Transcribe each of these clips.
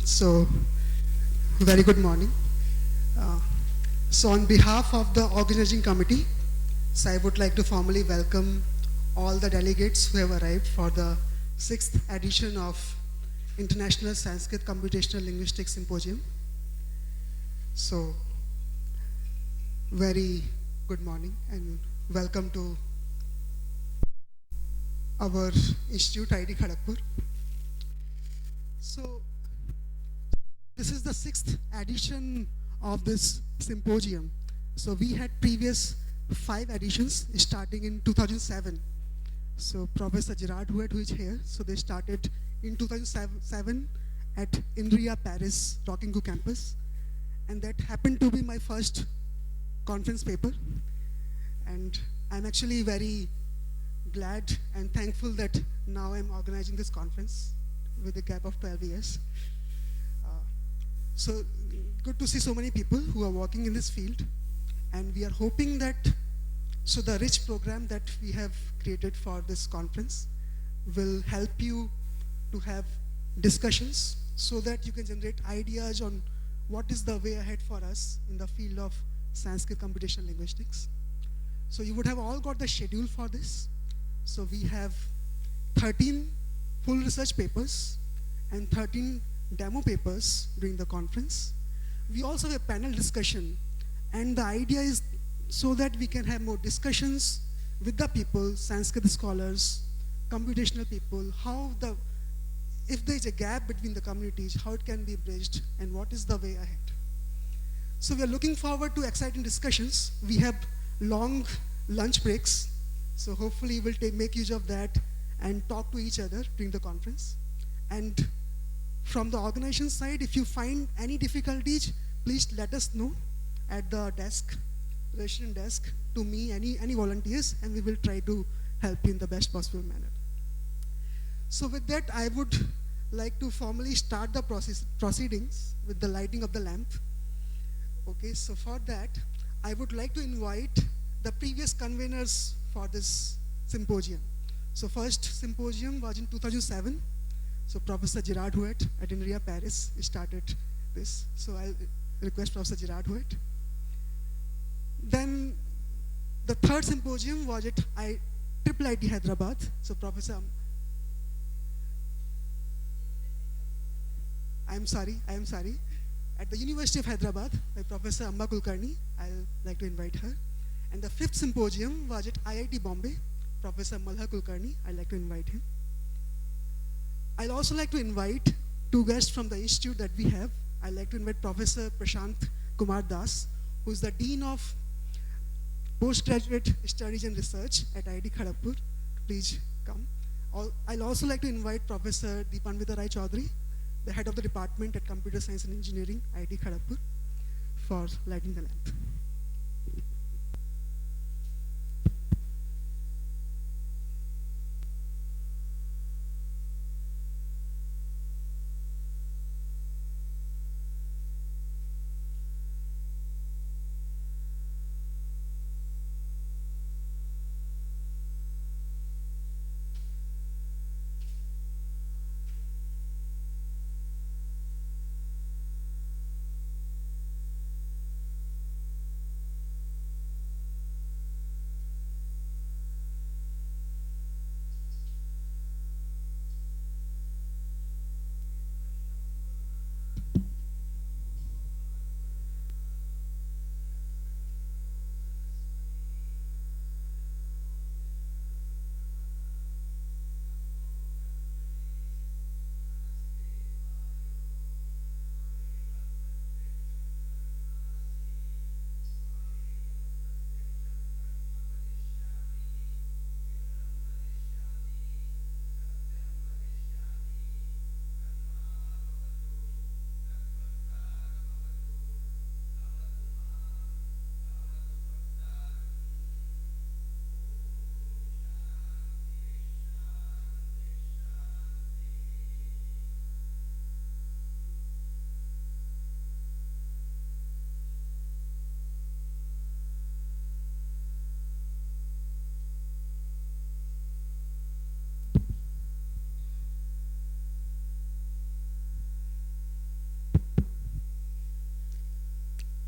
So, very good morning. Uh, so, on behalf of the organizing committee, I would like to formally welcome all the delegates who have arrived for the 6th edition of International Sanskrit Computational Linguistics Symposium. So, very good morning and welcome to our institute, IIT Kharagpur. So, this is the 6th edition of this symposium. So we had previous 5 editions starting in 2007. So Professor Gerard Huet, who is here, so they started in 2007 at INRIA Paris, Rockingham campus. And that happened to be my first conference paper. And I'm actually very glad and thankful that now I'm organizing this conference with a gap of 12 years. So good to see so many people who are working in this field, and we are hoping that the rich program that we have created for this conference will help you to have discussions so that you can generate ideas on what is the way ahead for us in the field of Sanskrit computational linguistics. So you would have all got the schedule for this. So we have 13 full research papers and 13 demo papers during the conference. We also have a panel discussion, and the idea is so that we can have more discussions with the people, Sanskrit scholars, computational people, if there is a gap between the communities, how it can be bridged, and what is the way ahead. So we are looking forward to exciting discussions. We have long lunch breaks, so hopefully we'll make use of that and talk to each other during the conference. And from the organization side, if you find any difficulties, please let us know at the desk, registration desk, to me, any volunteers, and we will try to help you in the best possible manner. So with that, I would like to formally start the proceedings with the lighting of the lamp. Okay, so for that, I would like to invite the previous conveners for this symposium. So first symposium was in 2007. So Professor Gerard Huet at INRIA Paris started this. So I'll request Professor Gerard Huet. Then the third symposium was at IIIT Hyderabad. So I'm sorry. At the University of Hyderabad by Professor Amba Kulkarni. I'll like to invite her. And the fifth symposium was at IIT Bombay. Professor Malha Kulkarni. I'd like to invite him. I'd also like to invite 2 guests from the institute that we have. I'd like to invite Professor Prashant Kumar Das, who is the Dean of Postgraduate Studies and Research at IIT Kharagpur. Please come. I'd also like to invite Professor Deepanvita Rai Chaudhary, the head of the department at Computer Science and Engineering, IIT Kharagpur, for lighting the lamp.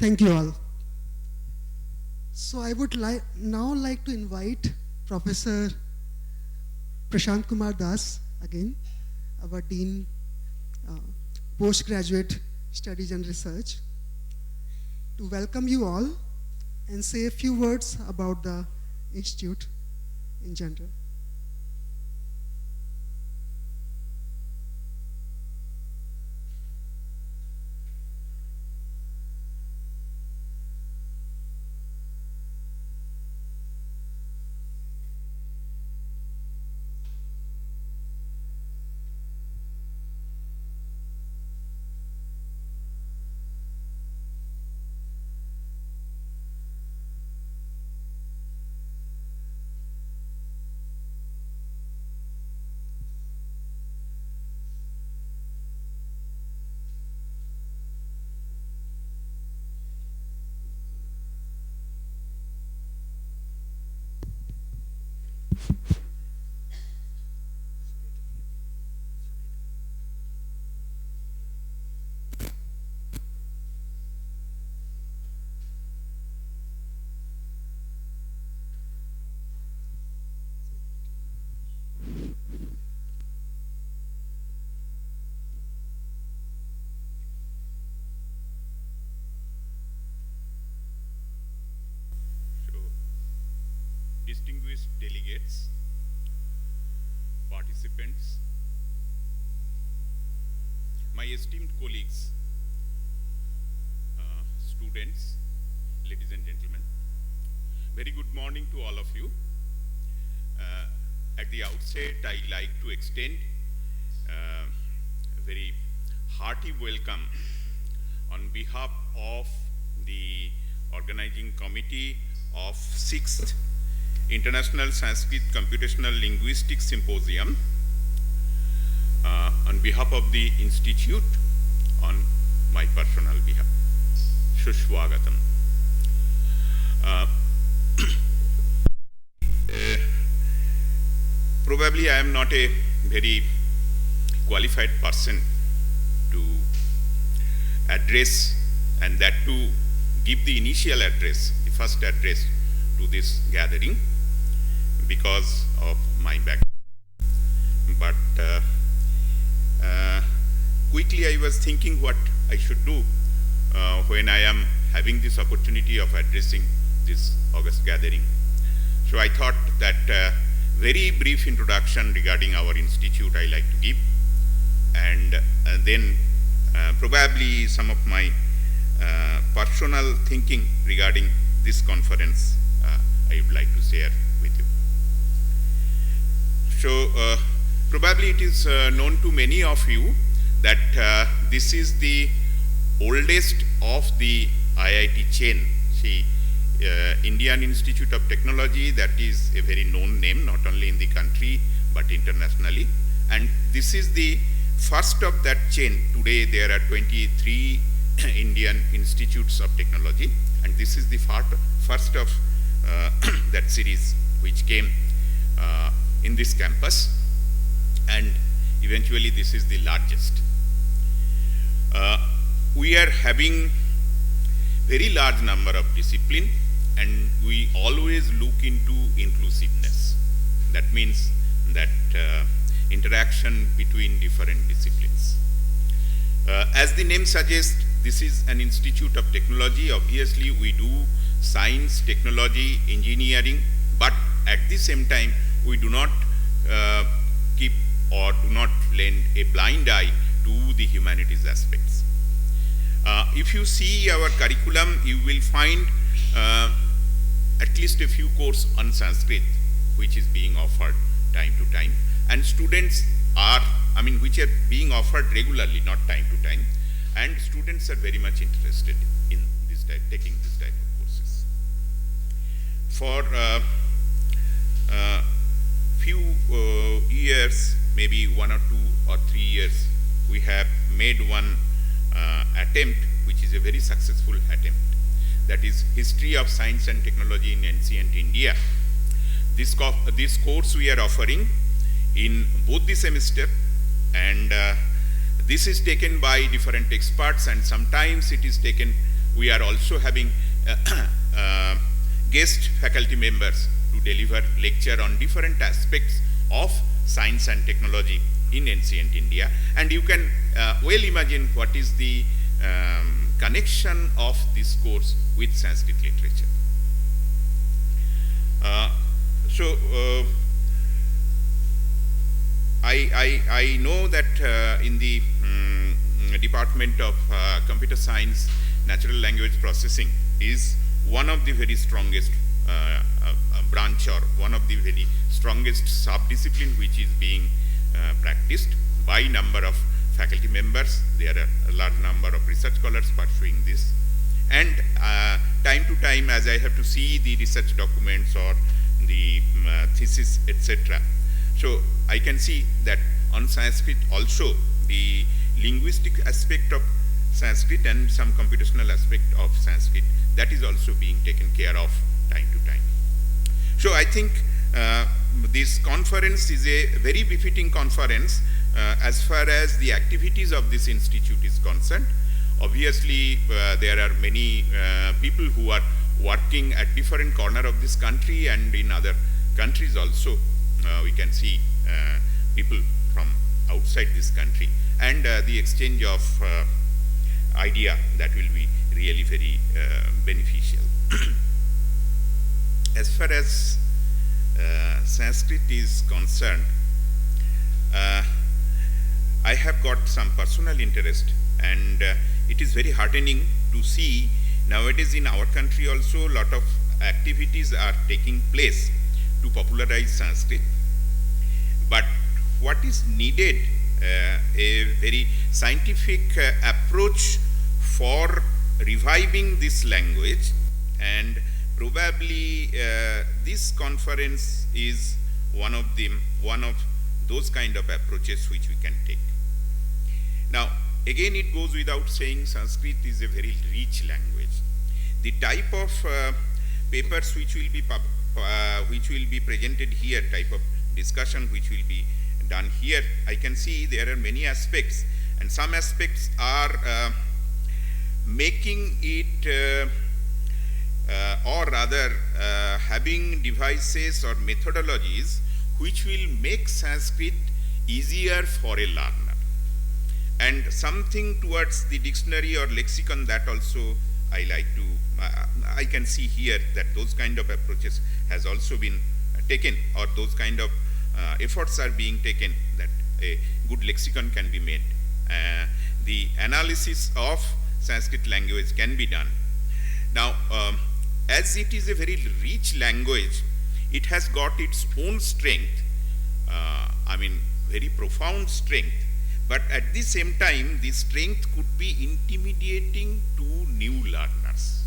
Thank you all. So I would now like to invite Professor Prashant Kumar Das again, our Dean, Postgraduate Studies and Research, to welcome you all and say a few words about the Institute in general. Distinguished delegates, participants, my esteemed colleagues, students, ladies and gentlemen, very good morning to all of you. At the outset, I'd like to extend a very hearty welcome on behalf of the organizing committee of 6th International Sanskrit Computational Linguistics Symposium, on behalf of the Institute, on my personal behalf. Shushwagatam. Probably I am not a very qualified person to address, and that to give the initial address, the first address to this gathering, because of my background. But quickly I was thinking what I should do when I am having this opportunity of addressing this August gathering. So I thought that very brief introduction regarding our institute I like to give, and then probably some of my personal thinking regarding this conference I would like to share with you. So probably it is known to many of you that this is the oldest of the IIT chain. See, Indian Institute of Technology, that is a very known name, not only in the country but internationally. And this is the first of that chain. Today there are 23 Indian Institutes of Technology, and this is the first of that series which came in this campus, and eventually this is the largest. We are having very large number of discipline, and we always look into inclusiveness. That means that interaction between different disciplines. As the name suggests, this is an institute of technology. Obviously we do science, technology, engineering, but at the same time we do not keep or do not lend a blind eye to the humanities aspects. If you see our curriculum, you will find at least a few courses on Sanskrit which is being offered time to time, and students are, which are being offered regularly, not time to time, and students are very much interested in this type, taking this type of courses. For few years, maybe 1 or 2 or 3 years, we have made one attempt, which is a very successful attempt. That is History of Science and Technology in Ancient India. This course we are offering in both the semester, and this is taken by different experts, and sometimes it is taken we are also having guest faculty members to deliver lecture on different aspects of science and technology in ancient India. And you can well imagine what is the connection of this course with Sanskrit literature. I know that in the Department of Computer Science, Natural Language Processing is one of the very strongest branch or one of the very strongest sub-discipline which is being practiced by number of faculty members. There are a large number of research scholars pursuing this. And time to time, as I have to see the research documents or the thesis, etc. So I can see that on Sanskrit also the linguistic aspect of Sanskrit and some computational aspect of Sanskrit, that is also being taken care of time to time. So I think this conference is a very befitting conference as far as the activities of this institute is concerned. Obviously, there are many people who are working at different corners of this country and in other countries also. We can see people from outside this country, and the exchange of idea that will be really very beneficial. As far as Sanskrit is concerned, I have got some personal interest, and it is very heartening to see nowadays in our country also a lot of activities are taking place to popularize Sanskrit. But what is needed, a very scientific approach for reviving this language, and probably this conference is one of those kind of approaches which we can take. Now, again, it goes without saying Sanskrit is a very rich language. The type of papers which will be presented here, type of discussion which will be done here, I can see there are many aspects, and some aspects are making it or rather having devices or methodologies which will make Sanskrit easier for a learner, and something towards the dictionary or lexicon that also I like to I can see here that those kind of approaches has also been taken, or those kind of efforts are being taken, that a good lexicon can be made. The analysis of Sanskrit language can be done. Now, as it is a very rich language, it has got its own strength, I mean very profound strength, but at the same time the strength could be intimidating to new learners.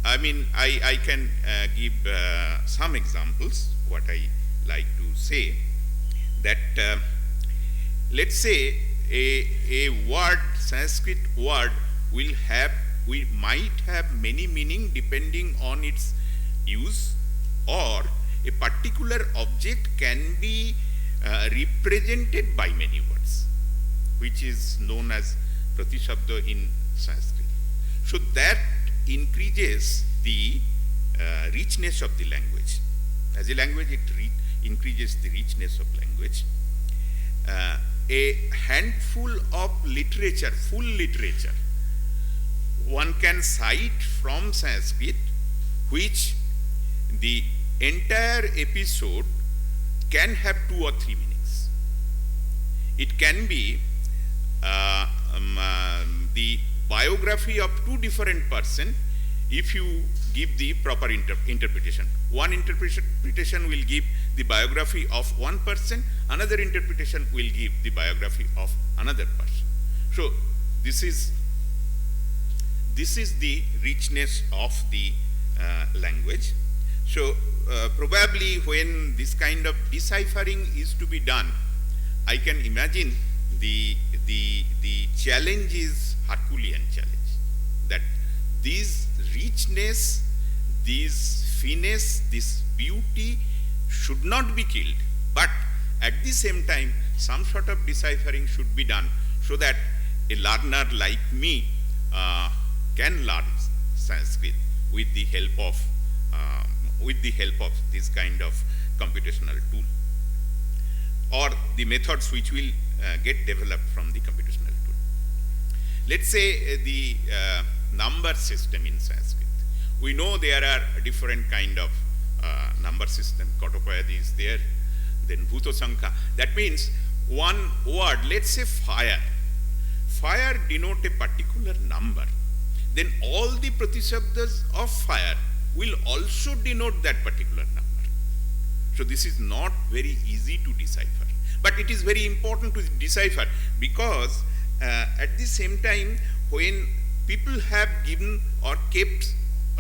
I mean, I can give some examples. What I like to say, that let's say a word, Sanskrit word, we might have many meaning depending on its use, or a particular object can be represented by many words, which is known as pratishabda in Sanskrit. So that increases the richness of the language. As a language, it increases the richness of language. A handful of literature, full literature, one can cite from Sanskrit, which the entire episode can have 2 or 3 meanings. It can be the biography of 2 different persons if you give the proper interpretation. One interpretation will give the biography of one person, another interpretation will give the biography of another person. So this is the richness of the language. So probably when this kind of deciphering is to be done, I can imagine the challenge is Herculean challenge, that this richness, this finesse, this beauty should not be killed, but at the same time some sort of deciphering should be done, so that a learner like me can learn Sanskrit with the help of this kind of computational tool, or the methods which will get developed from the computational tool. Let's say the number system in Sanskrit. We know there are different kind of number system. Katopayadi is there, then Bhuto Sankha. That means one word, let's say fire. Fire denote a particular number. Then all the pratishabdas of fire will also denote that particular number. So this is not very easy to decipher. But it is very important to decipher, because at the same time, when people have given or kept,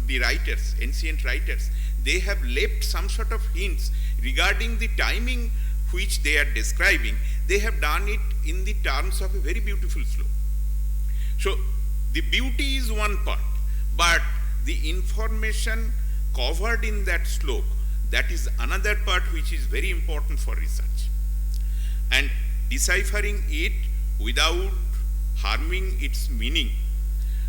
the writers, ancient writers, they have left some sort of hints regarding the timing which they are describing. They have done it in the terms of a very beautiful slope. So the beauty is one part, but the information covered in that slope, that is another part which is very important for research. And deciphering it without harming its meaning,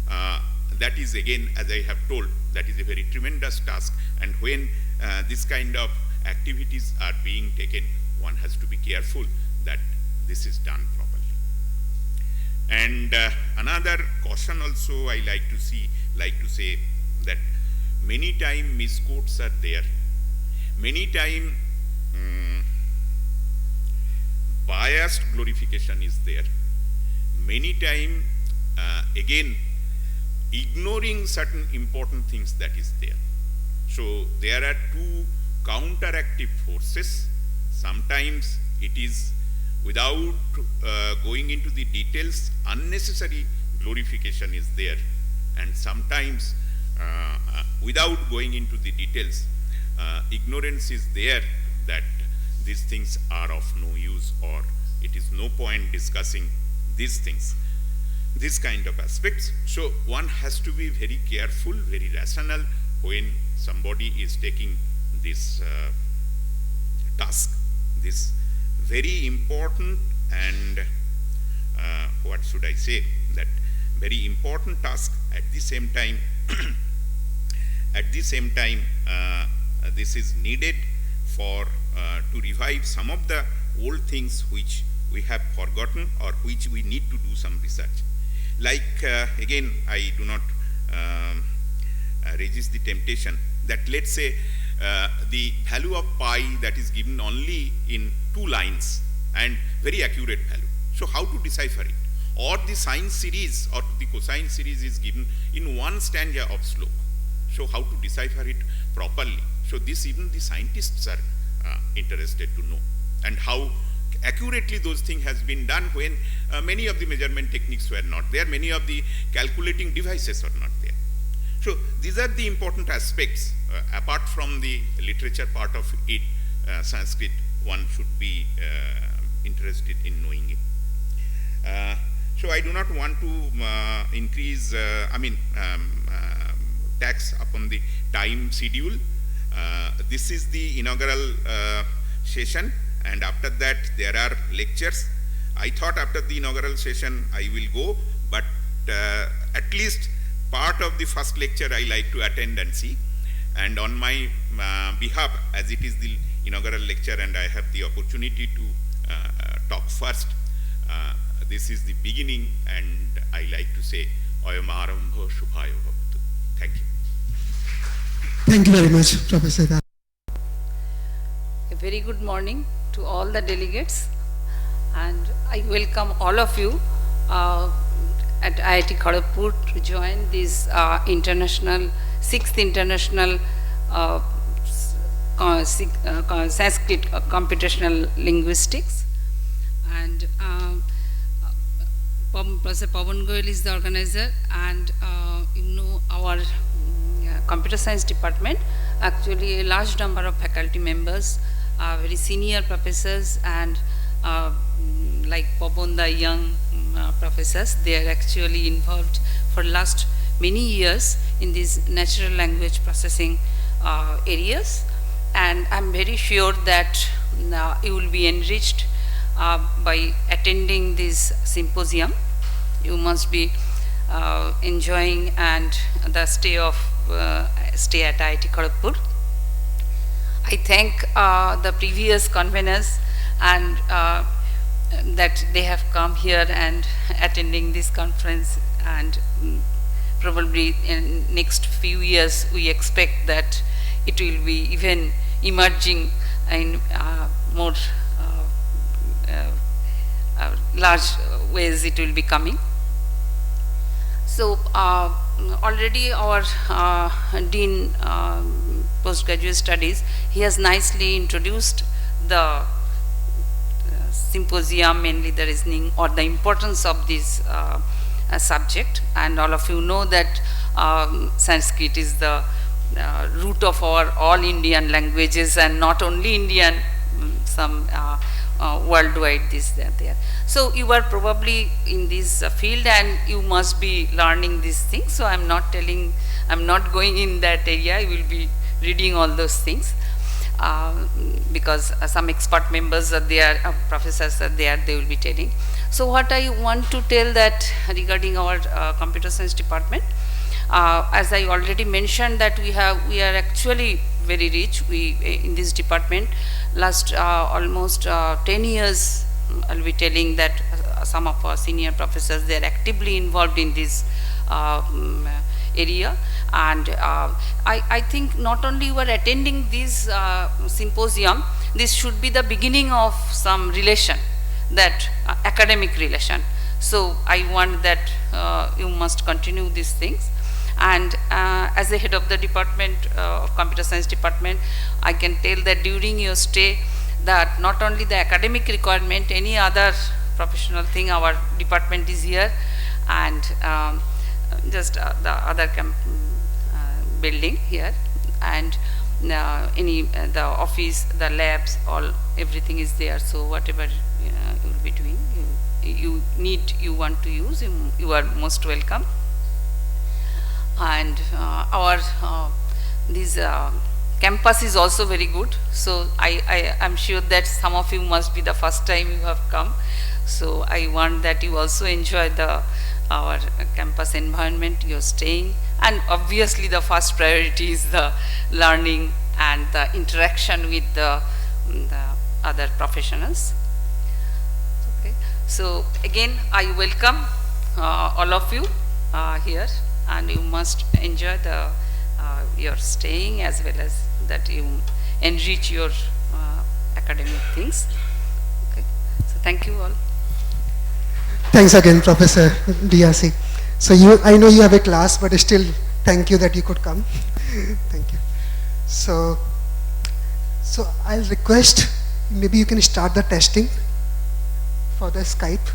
that is again, as I have told, that is a very tremendous task. And when this kind of activities are being taken, one has to be careful that this is done properly. And another caution also I like to say that many times misquotes are there. Many times biased glorification is there. Many times again ignoring certain important things that is there. So there are two counteractive forces. Sometimes it is without going into the details, unnecessary glorification is there, and sometimes without going into the details, ignorance is there that these things are of no use, or it is no point discussing these things, these kind of aspects. So one has to be very careful, very rational when somebody is taking this task, this very important and what should I say, that very important task. At the same time this is needed for to revive some of the old things which we have forgotten or which we need to do some research. Like again, I do not resist the temptation that let's say the value of pi that is given only in 2 lines and very accurate value. So how to decipher it? Or the sine series or the cosine series is given in 1 stanza of slope. So how to decipher it properly? So this even the scientists are interested to know, and how accurately those things has been done when many of the measurement techniques were not there, many of the calculating devices are not there. So these are the important aspects. Apart from the literature part of it, Sanskrit, one should be interested in knowing it. So I do not want to increase, tax upon the time schedule. This is the inaugural session, and after that there are lectures. I thought after the inaugural session I will go, but at least part of the first lecture I like to attend and see. And on my behalf, as it is the inaugural lecture and I have the opportunity to talk first, this is the beginning, and I like to say, Ayam Arambha Shubhayo Bhavatu. Thank you. Thank you very much, Professor. A very good morning to all the delegates, and I welcome all of you at IIT Kharagpur to join this international 6th international Sanskrit computational linguistics. And Professor Pawan Goyal is the organizer, and our computer science department, actually a large number of faculty members, very senior professors, and like Pawan, the young professors, they are actually involved for last many years in these natural language processing areas. And I'm very sure that you will be enriched by attending this symposium. you must be enjoying and the stay at IIT Kharagpur. I thank the previous conveners and that they have come here and attending this conference, and probably in next few years we expect that it will be even emerging in more large ways it will be coming. So already our Dean Postgraduate Studies, he has nicely introduced the symposium, mainly the reasoning or the importance of this subject, and all of you know that Sanskrit is the root of our all Indian languages, and not only Indian, some worldwide, this, that, there. So you are probably in this field and you must be learning these things. So I'm not going in that area. You will be reading all those things because some expert members are there, professors are there, they will be telling. So what I want to tell that regarding our computer science department, as I already mentioned that we are actually very rich. We in this department last almost 10 years, I'll be telling that some of our senior professors, they are actively involved in this area, and I think not only you are attending this symposium, this should be the beginning of some relation, that academic relation. So I want that you must continue these things. And as the head of the department of computer science department, I can tell that during your stay, that not only the academic requirement, any other professional thing, our department is here, and just the other building here, and the office, the labs, all, everything is there. So whatever you will be doing, you want to use, you are most welcome. And our this campus is also very good. So I am sure that some of you must be the first time you have come. So I want that you also enjoy our campus environment, you're staying, and obviously the first priority is the learning and the interaction with the other professionals. Okay. So again, I welcome all of you here, and you must enjoy your staying, as well as that you enrich your academic things. Okay. So thank you all. Thanks again, Professor DRC. So I know you have a class, but still, thank you that you could come. Thank you. So I'll request, maybe you can start the testing for the Skype.